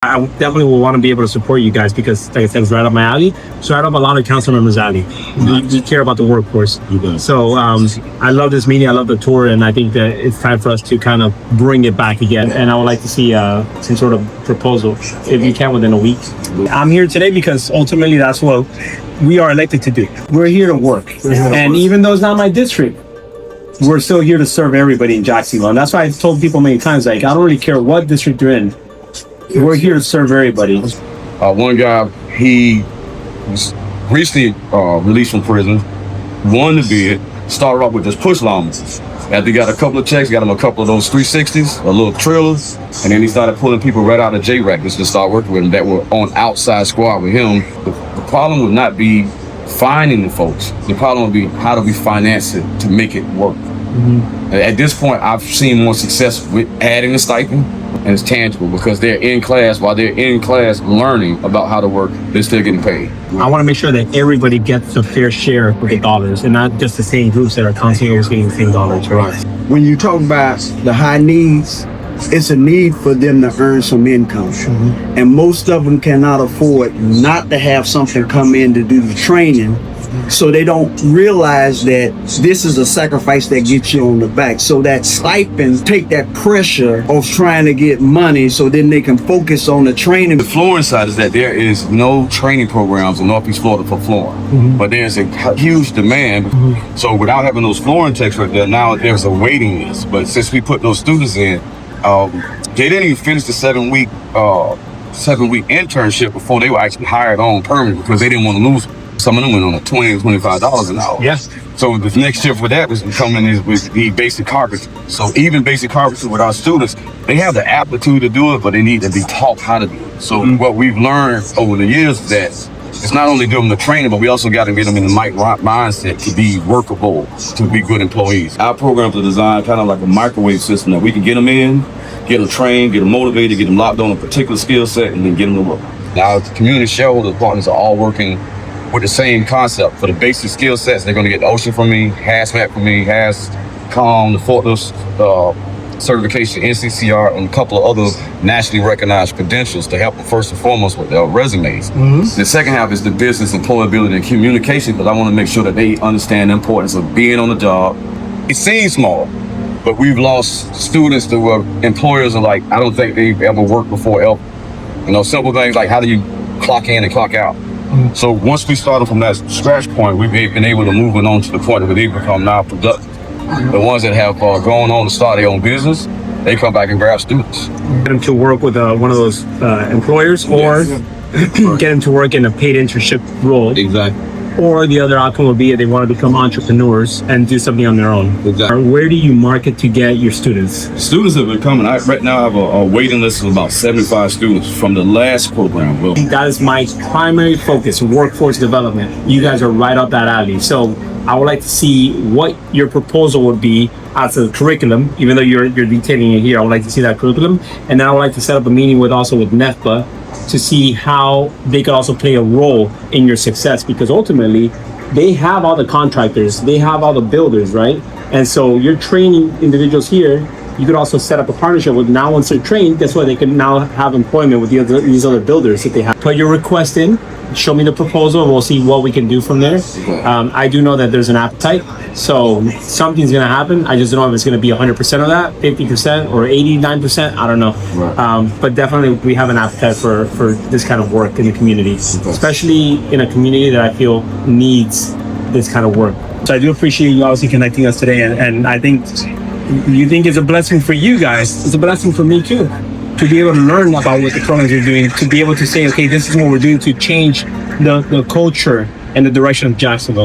I definitely will want to be able to support you guys because, like I said, it's right up my alley. It's right up a lot of council members' alley. We care about the workforce. So I love this meeting. I love the tour, and I think that it's time for us to kind of bring it back again. And I would like to see some sort of proposal, if you can, within a week. I'm here today because ultimately that's what we are elected to do. We're here to work. And even though it's not my district, we're still here to serve everybody in Jacksonville. And that's why I've told people many times, like, I don't really care what district you're in. We're here to serve everybody. One guy, he was recently released from prison, won the bid, started off with this push lawnmowers. After he got a couple of checks, got him a couple of those 360s, a little trailers, and then he started pulling people right out of J-Rackets to start working with him that were on outside squad with him. The problem would not be finding the folks. The problem would be how do we finance it to make it work. At this point, I've seen more success with adding a stipend, and it's tangible because they're in class. While they're in class learning about how to work, they're still getting paid. I want to make sure that everybody gets a fair share of the dollars and not just the same groups that are constantly always getting the same dollars. Right? When you talk about the high needs, it's a need for them to earn some income. And most of them cannot afford not to have something come in to do the training. So they don't realize that this is a sacrifice that gets you on the back. So that stipend take that pressure of trying to get money so then they can focus on the training. The flooring side is that there is no training programs in Northeast Florida for flooring, but there's a huge demand. So without having those flooring techs right there, now there's a waiting list. But since we put those students in, they didn't even finish the 7-week internship before they were actually hired on permanent because they didn't want to lose them. Some of them went on a $20, $25 an hour. Yes. So the next shift with that was coming with the basic carpentry. So even basic carpentry with our students, they have the aptitude to do it, but they need to be taught how to do it. So what we've learned over the years is that it's not only doing the training, but we also got to get them in the mindset to be workable, to be good employees. Our programs are designed kind of like a microwave system that we can get them in, get them trained, get them motivated, get them locked on a particular skill set, and then get them to work. Now, the community shareholder partners are all working with the same concept. For the basic skill sets, they're going to get the OSHA from me, hazmat from me, HAZCOM, the forklift certification, NCCR, and a couple of other nationally recognized credentials to help them first and foremost with their resumes. The second half is the business, employability, and communication, because I want to make sure that they understand the importance of being on the job. It seems small, but we've lost students to where employers are like, I don't think they've ever worked before ever. You know, simple things like how do you clock in and clock out? So once we started from that scratch point, we've been able to move it on to the point where they become now productive. The ones that have gone on to start their own business, they come back and grab students. Get them to work with one of those employers, or get them to work in a paid internship role. Exactly. Or the other outcome would be they want to become entrepreneurs and do something on their own. Exactly. Where do you market to get your students? Students have been coming. Right now I have a waiting list of about 75 students from the last program. Well, That is my primary focus, workforce development. You guys are right up that alley. So I would like to see what your proposal would be as a curriculum, even though you're detailing it here. I would like to see that curriculum. And then I would like to set up a meeting with NEFPA to see how they could also play a role in your success, because ultimately they have all the contractors, they have all the builders, right? And so you're training individuals here. You could also set up a partnership with, now once they're trained, that's why they can now have employment with these other builders that they have. Put your request in, show me the proposal, and we'll see what we can do from there. I do know that there's an appetite, so something's gonna happen. I just don't know if it's gonna be 100% of that, 50% or 89%, I don't know. But definitely we have an appetite for this kind of work in the community, especially in a community that I feel needs this kind of work. So I do appreciate you obviously connecting us today, and I think you think it's a blessing for you guys. It's a blessing for me too, to be able to learn about what the programs are doing, to be able to say, okay, this is what we're doing to change the culture and the direction of Jacksonville.